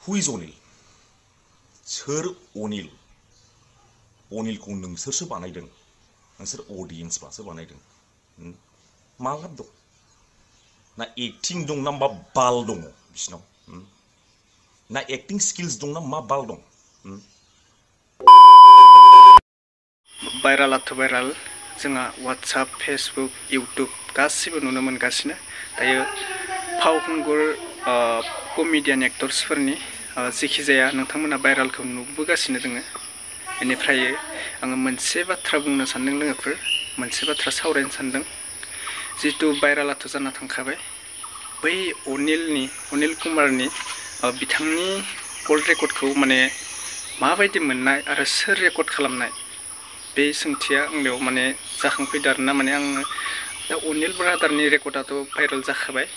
Who is Onil? सोर अनिल? अनिलखौ नोंसोरसो बानायदों, नोंसोर अडियेन्सफ्रासो बानायदों। मा लाब दं? ना एक्टिं दं ना मा बाल दङ बिसिनाव? ना एक्टिं स्किल्स दं ना मा बाल दं? भाइरालाथ' भाइराल जोंहा WhatsApp, Facebook, YouTube गासिबो नुनो मोनगासिनो दायो फावखुंगुर कमेडियान एक्टर्सफोरनि जेखि जाया नोंथांमोना भाइरालखौ नुबोगासिनो दोङो। बेनिफ्राय आङो मोनसे बाथ्रा बुंनो सानदों लोगोफोर, मोनसे बाथ्रा सावरायनो सानदों। जितु भाइरालाथ' जाना थांखाबाय, बै अनिल कुमारनि बिथांनि कल रेकर्डखौ माने माबायदि मोननाय आरो सोर रेकर्ड खालामनाय, बे सोंथिया आंनियाव माने जाखांफैदों आरोना। माने आङो दा अनिल ब्रादारनि रेकर्डआथ' भाइराल जाखाबाय,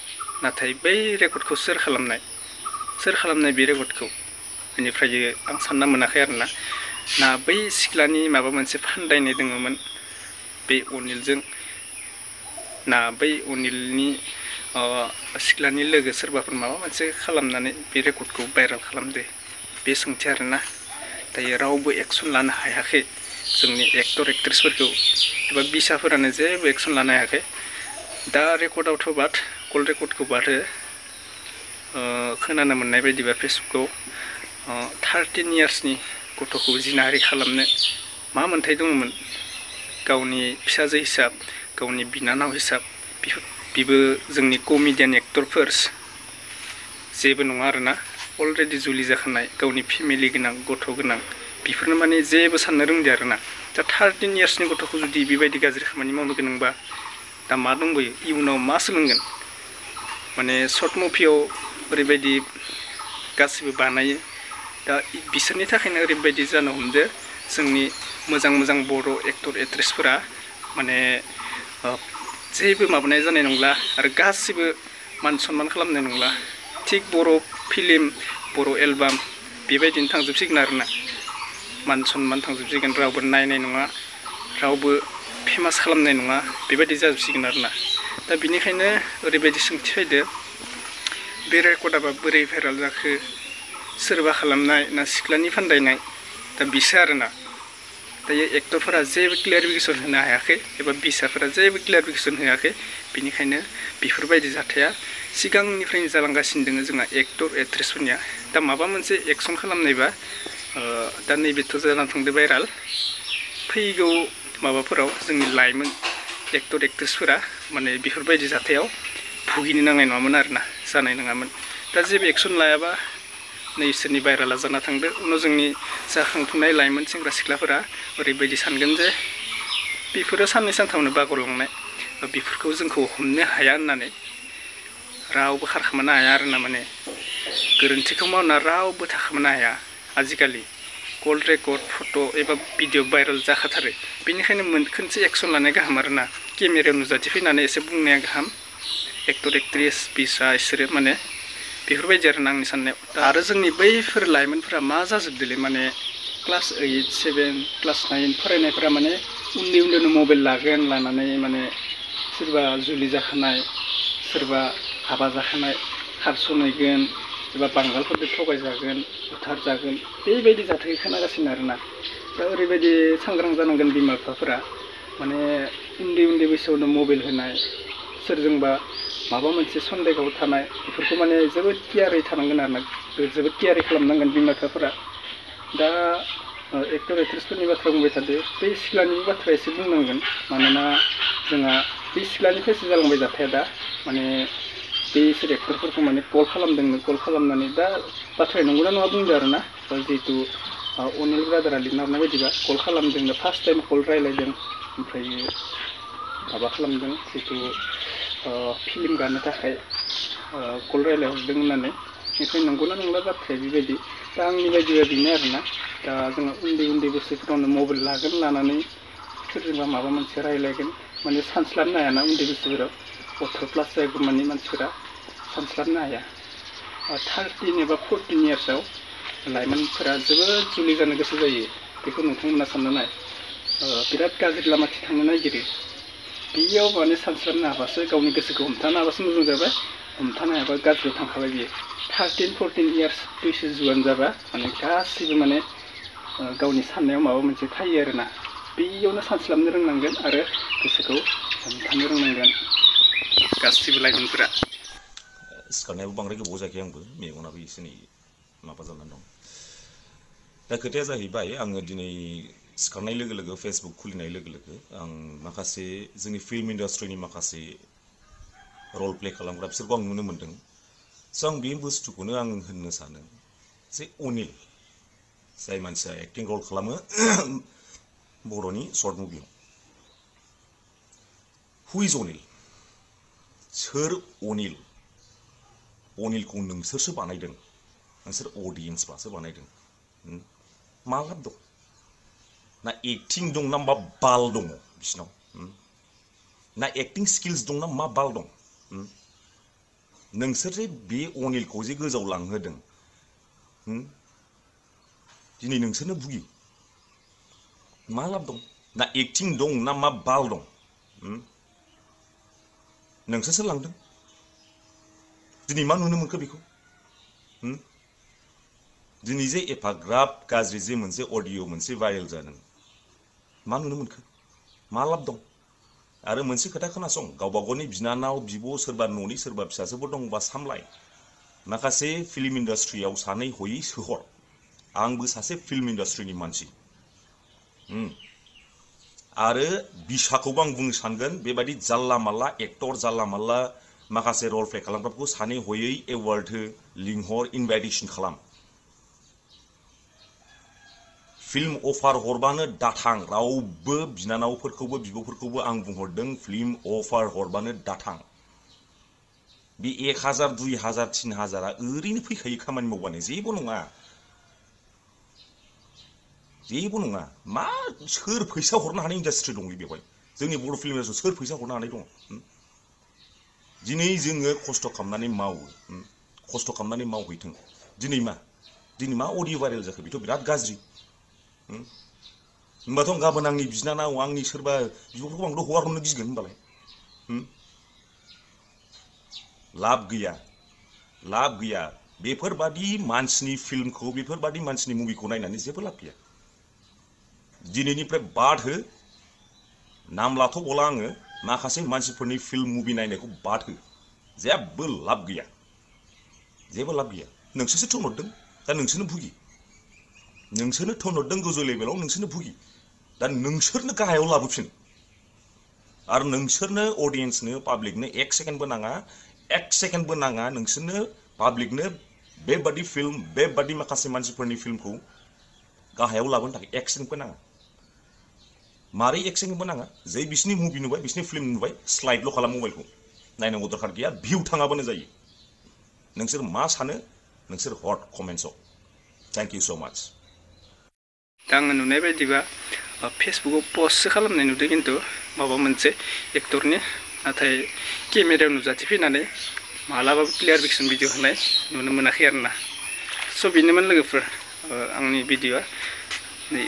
नाथाय बै रेकर्डखौ सोर खालामनाय बे रेकर्डखौ, बेनिफ्राय आं सानना मोनाखै आरोना। ना बै सिख्लानि माबा मोनसे फान्दायनाय दङमोन बे अनिलजों, ना बै अनिलनि सिख्लानि लोगो सोरबाफोर माबा मोनसे खालामनानै बे रेकर्डखौ भाइराल खालामदो, बे सोंथि आरोना। दायो रावबो एक्सन लानो हायाखै, जोंनि एक्टर एक्ट्रेसफोरखौ एबा बिसाफोरानो जेबो एक्सन लानो हायाखै। दा रेकर्डआवथ' बाद, कल रेकर्डखौ बाद खोनानो मोननाय बायदिबा फेसबुकआव 13 इयार्सनि गथ'खौ जिनाहारि खालामनो मा मोन्थाय दङमोन, गावनि फिसाजो हिसाब, गावनि बिनानाव हिसाब, बेबो जोंनि कमेडियान एक्टरफोर जेबो नङा आरोना। अलरेडि जुलि जाखानाय, गावनि फेमिलि गोनां, गथ' गोनां, बेफोरनो माने जेबो साननो रोंदिया आरोना। दा 13 इयार्सनि गथ'खौ जुदि बेबायदि गाज्रि खामानि मावनो गोनांबा दा मा दंबायो, इयुनाव मा सोलोंगोन? माने सर्ट मुभियाव ओरैबायदि गासिबो बानायो, दा बिसोरनि थाखायनो ओरैबायदि जानो हमदो जोंनि मोजां बर' एक्टर एक्ट्रेसफोरा माने जेबो माबानाय जानाय नंला आरो गासिबो मान सनमान खालामनाय नंला। थिग बर' फिल्म, बर' एलबाम बेबायदिनो थांजोबसिगोन आरोना। मान सनमान थांजोबसिगोन, रावबो नायनाय नङा, रावबो फेमास खालामनाय नङा, बेबायदि जाजोबसिगोन आरोना। दा बिनिखायनो ओरैबायदि सोंथि फैदो, बे रेकर्डआ बोरै भाइराल जाखो, सोरबा खालामनाय ना सिख्लानि फान्दायनाय? दा बिसो आरोना। दायो एक्टरफोरा जेबो क्लियारिफिकेसन होनो हायाखै एबा बिसाफोरा जेबो क्लियारिफिकेसन होआखै। बेनिखायनो बेफोरबायदि जाथाया सिगांनिफ्रायनो जालांगासिनो दङ जोंहा एक्टर एक्ट्रेसफोरनिया। दा माबा मोनसे एक्सन खालामनायबा दा नैबेथ' जाना थांदो भाइराल, फैगौ माबाफोराव जोंनि लाइमोन एक्टर एक्ट्रेसफोरा माने बेफोरबायदि जाथायाव भुगिनो नांनाय नङामोन आरोना, जानाय नङामोन। दा जेबो एक्सन लायाबा नैसोरनि भाइराला जाना थांदो, उनाव जोंनि जाखांफुनाय लाइमोन सेंग्रा सिख्लाफोरा ओरैबायदि सानगोन जे बेफोरो साननै सानथामनो बागरलांनाय, बेफोरखौ जोंखौ हमनो हाया होननानै रावबो खारखोमानो हाया आरोना। माने गोरोन्थिखौ मावना रावबो थाखोमानो हाया। आजिखालि कल रेकर्ड, फट' एबा भिडिअ भाइराल जाखाथारो। बेनिखायनो खनसे एक्सन लानाया गाहाम आरोना। केमेरायाव नुजाथिफैनानै एसे बुंनाया गाहाम। एक्टर एक्ट्रेस बिसा इसोरो माने बेफोरबायदि आरोना आंनि साननायाव। आरो जोंनि बैफोर लाइमोनफोरा मा जाजोबदोंलै, माने क्लास 8, 7, क्लास 9 फरायनायफोरा माने उन्दैनो मबाइल लागोन, लानानै माने सोरबा जुलि जाखानाय, सोरबा हाबा जाखानाय खारस'नहैगोन एबा बांगालफोरजों थगायजागोन, बुथारजागोन, बेबायदि जाथायखौ खोनागासिनो आरोना। दा ओरैबायदि सांग्रां जानांगोन बिमा बिफाफोरा, माने उन्दै बैसोआवनो मबाइल होनाय, सोरजोंबा माबा मोनसे सन्देहआव थानाय, बेफोरखौ माने जोबोद केयारै थानांगोन आरोना, जोबोद केयारै खालामनांगोन बिमा बिफाफोरा। दा एक्टर एक्ट्रेसफोरनि बाथ्रा बुंबाय थादो, बै सिख्लानि बाथ्रा एसे बुंनांगोन। मानोना जोंहा बै सिख्लानिफ्रायसो जालांबाय जाथाया दा। माने बैसोर एक्टरफोरखौ माने कल खालामदोंनो, कल खालामनानै दा बाथ्राया नंगौना नङा बुंदो आरोना। जिहेतु अनिल ब्रादारा लिरना हरनाय बायदिबा कल खालामदोंनो, फार्स्ट टाइम कल रायलायदों, ओमफ्राय माबा खालामदों, जिहेतु फिल्म गानो थाखाय कल रायलायहरदों होननानै। बेनिफ्राय नंगौना नंला बाथ्राया बेबायदि। दा आंनि बायदिबा बेनो आरोना। दा जोंहा उन्दै बोसोरफोरावनो मबाइल लागोन, लानानै सोरजोंबा माबा मोनसे रायलायगोन, माने सानस्लाबनो हायाना उन्दै बैसोफोराव। 18+ जागौमानि मानसिफोरा सानस्लाबनो हाया। 13 एबा 14 इयार्सआव लाइमोनफोरा जोबोद जुलि जानो गोसो जायो। बेखौ नोंथांमोना सानना नाय, बिराद गाज्रि लामाथिं थांनो नागिरो। बेयाव माने सानस्लाबनो हाबासो, गावनि गोसोखौ हमथानो हाबासो मोजां जाबाय। हमथानो हायाबा गाज्रियाव थांखाबाय बियो 13-14 इयार्स बैसो जुवान जाबा माने गासिबो माने गावनि साननायाव माबा मोनसे थायो आरोना बेयावनो सानस्लाबनो रोंनांगोन आरो गोसोखौ हमथानो रोंनांगोन गासिबो लाइमोनफोरा सिखारनायाबो बांद्राय गोबाव जायाखै आंबो मेगनाबो एसे नै माबा जानानै दं दा खोथाया जाहैबाय आङो दिनै सिखारनाय लोगो लोगो फेसबुक खुलिनाय लोगो लोगो आं माखासे जोंनि फिल्म इन्डास्ट्रिनि माखासे रल प्ले खालामग्रा बिसोरखौ आं नुनो मोन्दों स' आं बे बुस्थुखौनो आं होननो सानो जे अनिल जाय मानसिया एक्टिं रल खालामो बर'नि सर्ट मुभियाव हु इज अनिल सोर अनिल अनिलखौ नोंसोरसो बानायदों नोंसोर अडियेन्सफ्रासो बानायदों मा लाब दं ना एक्टिं दं ना मा बाल दङ बिसिनाव ना एक्टिं स्किल्स दं ना मा बाल दं नोंसोर जे बे अनिलखौ जे गोजौआव लांहोदों दिनै नोंसोरनो बुगि मा लाब दं ना एक्टिं दं ना मा बाल दं नोंसोरसो लांदों दिनै मा नुनो मोनखो बेखौ दिनै जे एफाग्राब गाज्रि जे मोनसे अडिअ मोनसे भाइरेल जादों मा नुनो मोनखो मा लाब दं आरो मोनसे खोथा खोनासं गावबा गावनि बिनानाव बिब' सोरबा न'नि सोरबा फिसाजोफोर दंबा सामलाय माखासे फिल्म इन्डास्ट्रियाव सानै हयै सोहर आंबो सासे फिल्म इन्डास्ट्रिनि मानसि आरो बिसाखौबो आं बुंनो सानगोन बेबायदि जाल्ला माल्ला एक्टर जाल्ला माल्ला माखासे रल प्ले खालामग्राफोरखौ सानै हयै एवार्ड हो लिंहर इनभाइटेसन खालाम फिल्म अफार हरबानो दाथां रावबो बिनानावफोरखौबो बिब'फोरखौबो आं बुंहरदों फिल्म अफार हरबानो दाथां बे 1000 2000 3000 ओरैनो फैखायो खामानि मावबानो जेबो नङा मा सोर फैसा हरनो हानाय इन्डास्ट्रि दं बेवहाय जोंनि बर' फिल्म इन्डास्ट्रियाव सोर फैसा हरनो हानाय दं दिनै जोङो खस्थ' खालामनानै मावो खस्थ' खालामनानै मावहैथों दिनै मा अडिअ भाइरेल जाखो बेथ' बिराद गाज्रि होमबाथ' गाबोन आंनि बिनानाव आंनि सोरबा बिब'फोरखौ आंथ' हगारहरनो गिगोन होमबालाय लाब गैया बेफोरबादि मानसिनि फिल्मखौ बेफोरबादि मानसिनि मुभिखौ नायनानै जेबो लाब गैया दिनैनिफ्राय बाद हो नाम लाथ'बला आङो माखासे मानसिफोरनि फिल्म मुभि नायनायखौ बाद हो जेबो लाब गैया नोंसोरसो थोनहरदों दा नोंसोरनो भुगि नोंसोरनो थोनहरदों गोजौ लेभेलाव नोंसोरनो भुगि दा नोंसोरनो गाहायाव लाबोफिन आरो नोंसोरनो अडियेन्सनो पाब्लिकनो 1 सेकेन्डबो नाङा नोंसोरनो पाब्लिकनो बेबादि फिल्म बेबादि माखासे मानसिफोरनि फिल्मखौ गाहायाव लाबोनो थाखाय 1 सेकेन्डबो नाङा मारै 1 सेकेन्डबो नाङा जै बिसिनि मुभि नुबाय बिसिनि फिल्म नुबाय स्लाइडल' खालाम मबाइलखौ नायनांगौ दरखार गैया भिउ थाङाबानो जायो नोंसोर मा सानो नोंसोर हट कमेन्ट्सआव थेंक इउ स' माच दा आङो नुनाय बायदिबा फेसबुकाव पस्टसो खालामनाय नुदों खिन्थु माबा मोनसे एक्टरनि नाथाय केमेरायाव नुजाथिफैनानै मालाबाबो क्लियार फिक्सन भिडिअ होनाय नुनो मोनाखै आरोना स' बेनोमोन लोगोफोर आंनि भिडिअआ नै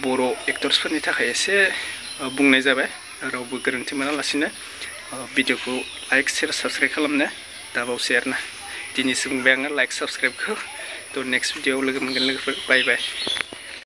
बर' एक्टर्सफोरनि थाखाय एसे बुंनाय जाबाय रावबो गोरोन्थि मोनालासिनो भिडिअखौ लाइक शेयार साबस्क्राइब खालामनो दाबावसै आरोना दिनैसो बुंबाय आङो लाइक साबस्क्राइबखौ थ' नेक्स्ट भिडिअआव लोगो मोनगोन लोगोफोर बाय बाय